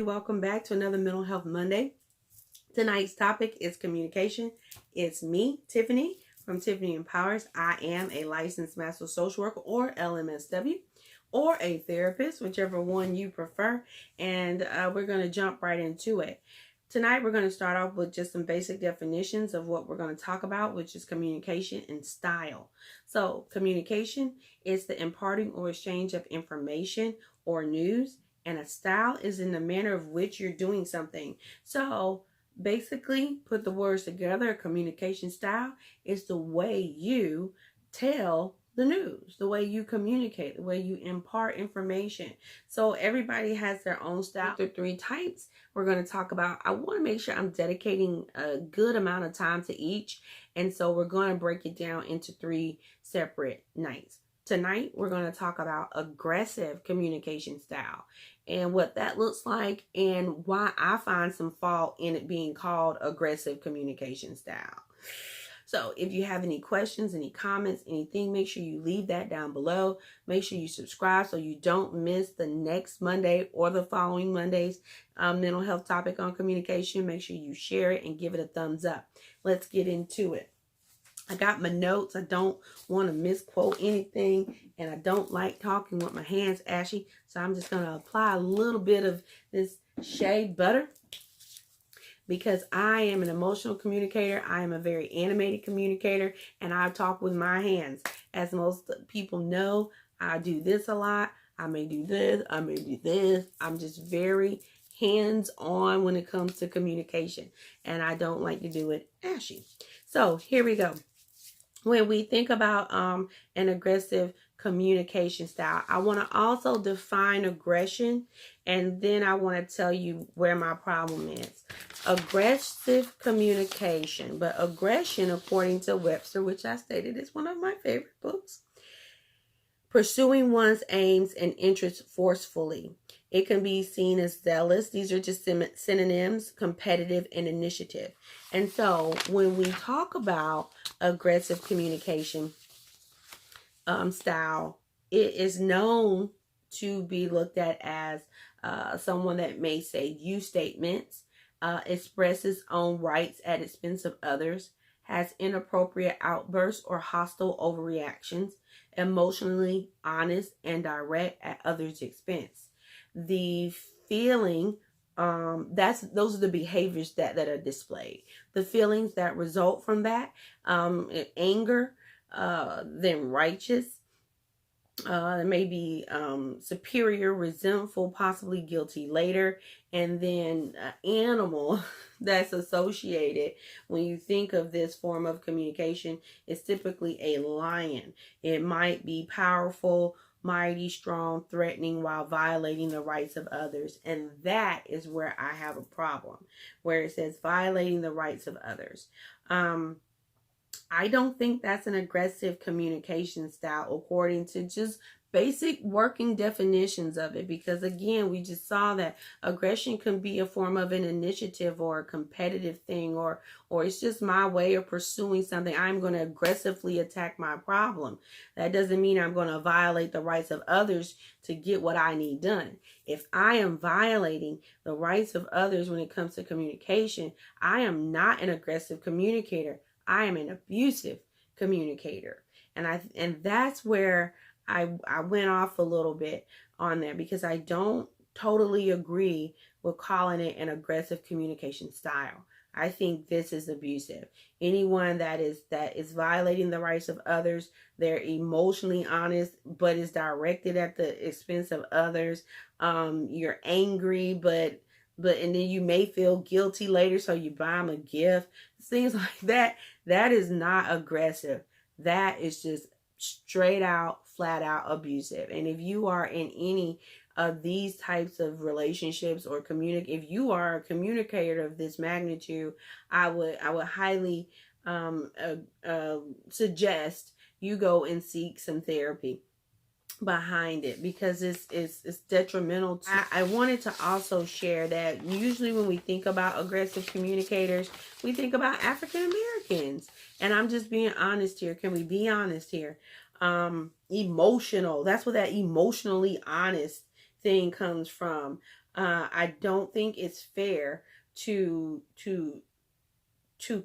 welcome back to another Mental Health Monday. Tonight's topic is communication. It's me, Tiffany, from Tiffany Empowers. I am a licensed master social worker, or LMSW, or a therapist, whichever one you prefer, and we're going to jump right into it. Tonight we're going to start off with just some basic definitions of what we're going to talk about, which is communication and style. So communication is the imparting or exchange of information or news, and a style is in the manner of which you're doing something. So basically, put the words together, communication style is the way you tell the news, the way you communicate, the way you impart information. So everybody has their own style. There are 3 types we're going to talk about. I want to make sure I'm dedicating a good amount of time to each. And so we're going to break it down into 3 separate nights. Tonight, we're going to talk about aggressive communication style and what that looks like and why I find some fault in it being called aggressive communication style. So if you have any questions, any comments, anything, make sure you leave that down below. Make sure you subscribe so you don't miss the next Monday or the following Monday's mental health topic on communication. Make sure you share it and give it a thumbs up. Let's get into it. I got my notes. I don't want to misquote anything, and I don't like talking with my hands ashy. So I'm just going to apply a little bit of this shea butter because I am an emotional communicator. I am a very animated communicator, and I talk with my hands. As most people know, I do this a lot. I may do this. I may do this. I'm just very hands-on when it comes to communication, and I don't like to do it ashy. So here we go. When we think about an aggressive communication style, I want to also define aggression, and then I want to tell you where my problem is. Aggressive communication, but aggression, according to Webster, which I stated is one of my favorite books, pursuing one's aims and interests forcefully. It can be seen as zealous. These are just synonyms, competitive and initiative. And so when we talk about aggressive communication style, it is known to be looked at as someone that may say you statements, expresses own rights at expense of others, has inappropriate outbursts or hostile overreactions, emotionally honest and direct at others' expense. The feeling, those are the behaviors that are displayed. The feelings that result from that, anger, then righteous, maybe superior, resentful, possibly guilty later, and then animal that's associated when you think of this form of communication is typically a lion. It might be powerful, mighty, strong, threatening while violating the rights of others. And that is where I have a problem, where it says violating the rights of others. I don't think that's an aggressive communication style according to just basic working definitions of it, because again, we just saw that aggression can be a form of an initiative or a competitive thing, or it's just my way of pursuing something. I'm going to aggressively attack my problem. That doesn't mean I'm going to violate the rights of others to get what I need done. If I am violating the rights of others when it comes to communication, I am not an aggressive communicator. I am an abusive communicator. And that's where I went off a little bit on there, because I don't totally agree with calling it an aggressive communication style. I think this is abusive. Anyone that is violating the rights of others, they're emotionally honest, but is directed at the expense of others. You're angry, but and then you may feel guilty later, so you buy them a gift. Things like that. That is not aggressive. That is just straight out, flat out abusive. And if you are in any of these types of relationships or if you are a communicator of this magnitude, I would highly suggest you go and seek some therapy behind it, because it's detrimental. I wanted to also share that usually when we think about aggressive communicators, we think about African Americans. And I'm just being honest here. Can we be honest here? Emotional. That's where that emotionally honest thing comes from. I don't think it's fair to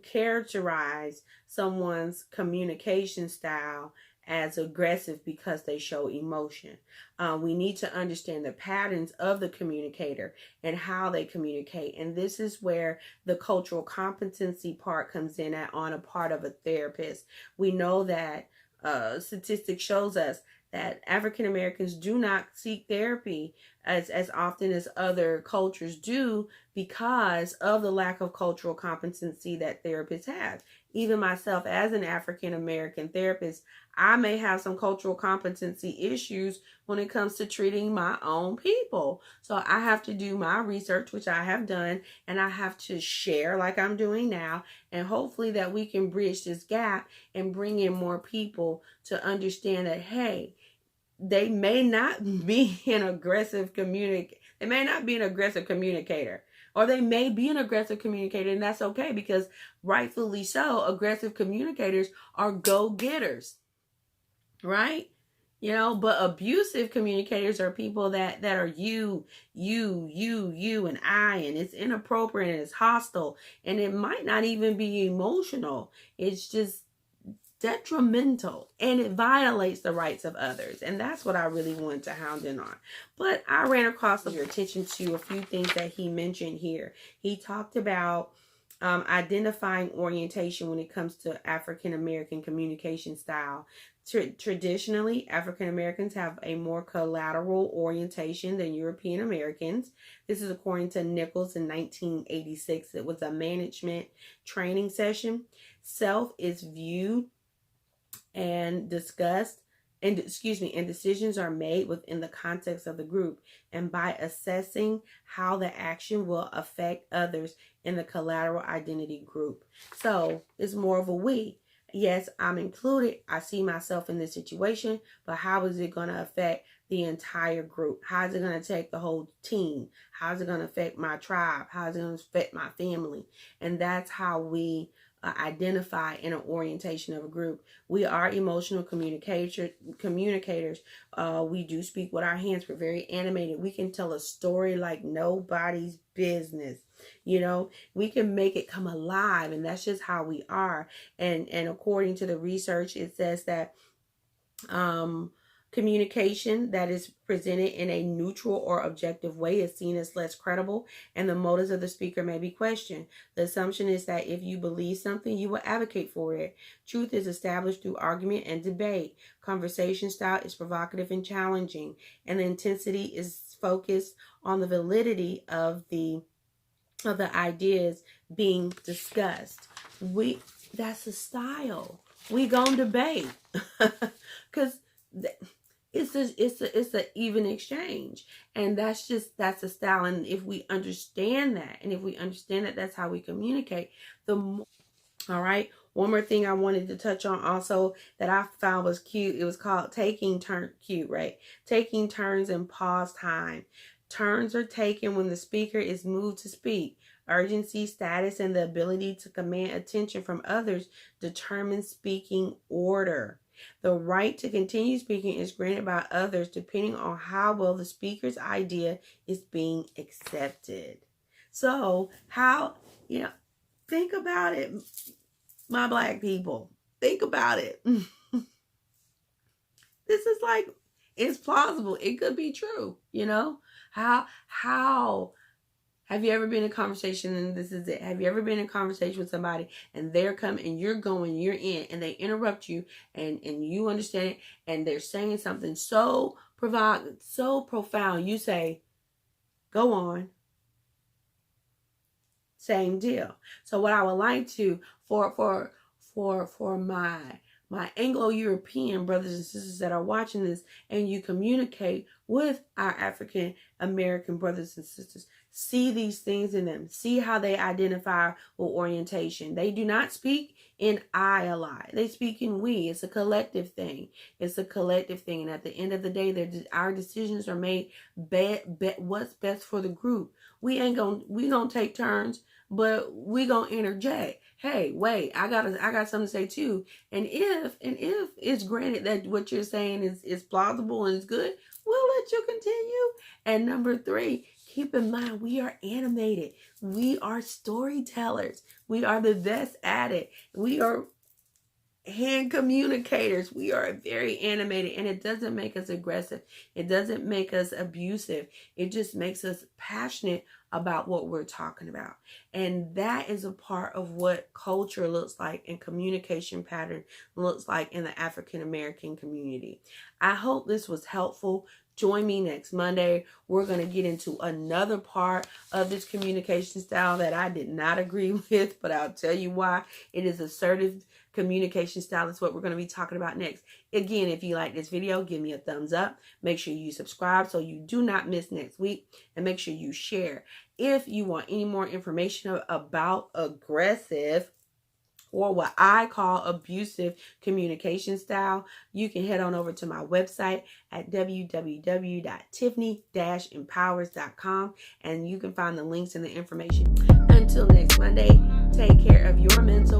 characterize someone's communication style as aggressive because they show emotion. We need to understand the patterns of the communicator and how they communicate. And this is where the cultural competency part comes in on a part of a therapist. We know that statistics shows us that African Americans do not seek therapy as often as other cultures do because of the lack of cultural competency that therapists have. Even myself, as an African American therapist, I may have some cultural competency issues when it comes to treating my own people. So I have to do my research, which I have done, and I have to share like I'm doing now, and hopefully that we can bridge this gap and bring in more people to understand that, hey, they may not be an aggressive communicator. They may not be an aggressive communicator, or they may be an aggressive communicator, and that's okay, because rightfully so, aggressive communicators are go-getters, right? You know, but abusive communicators are people that are you, and I, and it's inappropriate and it's hostile, and it might not even be emotional. It's just detrimental, and it violates the rights of others. And that's what I really wanted to hound in on. But I ran across your attention to a few things that he mentioned here. He talked about identifying orientation when it comes to African American communication style. Traditionally, African Americans have a more collateral orientation than European Americans. This is according to Nichols in 1986. It was a management training session. Self is viewed and discussed, and decisions are made within the context of the group, and by assessing how the action will affect others in the collateral identity group. So it's more of a we. Yes, I'm included. I see myself in this situation, but how is it going to affect the entire group? How is it going to take the whole team? How is it going to affect my tribe? How is it going to affect my family? And that's how we identify in an orientation of a group. We are emotional communicators. We do speak with our hands. We're very animated. We can tell a story like nobody's business. You know, we can make it come alive, and that's just how we are. And according to the research, it says that communication that is presented in a neutral or objective way is seen as less credible, and the motives of the speaker may be questioned. The assumption is that if you believe something, you will advocate for it. Truth is established through argument and debate. Conversation style is provocative and challenging, and the intensity is focused on the validity of the ideas being discussed. That's a style. We gonna debate because it's a even exchange, and that's a style. And if we understand that, that's how we communicate. All right. One more thing I wanted to touch on also that I found was cute. It was called taking turns. Cute, right? Taking turns and pause time. Turns are taken when the speaker is moved to speak. Urgency, status, and the ability to command attention from others determine speaking order. The right to continue speaking is granted by others depending on how well the speaker's idea is being accepted. So, think about it, my Black people. Think about it. This is like, it's plausible. It could be true, How have you ever been in a conversation, and this is it, have you ever been in a conversation with somebody and they're coming and you're in, and they interrupt you, and you understand it, and they're saying something so profound, you say, go on. Same deal. So what I would like to, for my Anglo-European brothers and sisters that are watching this, and you communicate with our African American brothers and sisters, see these things in them. See how they identify with orientation. They do not speak in I a lot. They speak in we. It's a collective thing. And at the end of the day, our decisions are made what's best for the group. We don't take turns, but we gonna interject. Hey, wait, I got something to say too. And if it's granted that what you're saying is plausible and is good, we'll let you continue. And number 3, keep in mind, we are animated. We are storytellers. We are the best at it. We are hand communicators. We are very animated, and it doesn't make us aggressive. It doesn't make us abusive. It just makes us passionate about what we're talking about. And that is a part of what culture looks like and communication pattern looks like in the African American community. I hope this was helpful. Join me next Monday. We're going to get into another part of this communication style that I did not agree with, but I'll tell you why. It is assertive communication style. Is what we're going to be talking about next. Again, if you like this video, give me a thumbs up. Make sure you subscribe so you do not miss next week, and make sure you share. If you want any more information about aggressive, or what I call abusive communication style, you can head on over to my website at www.tiffany-empowers.com, and you can find the links and the information. Until next Monday, take care of your mental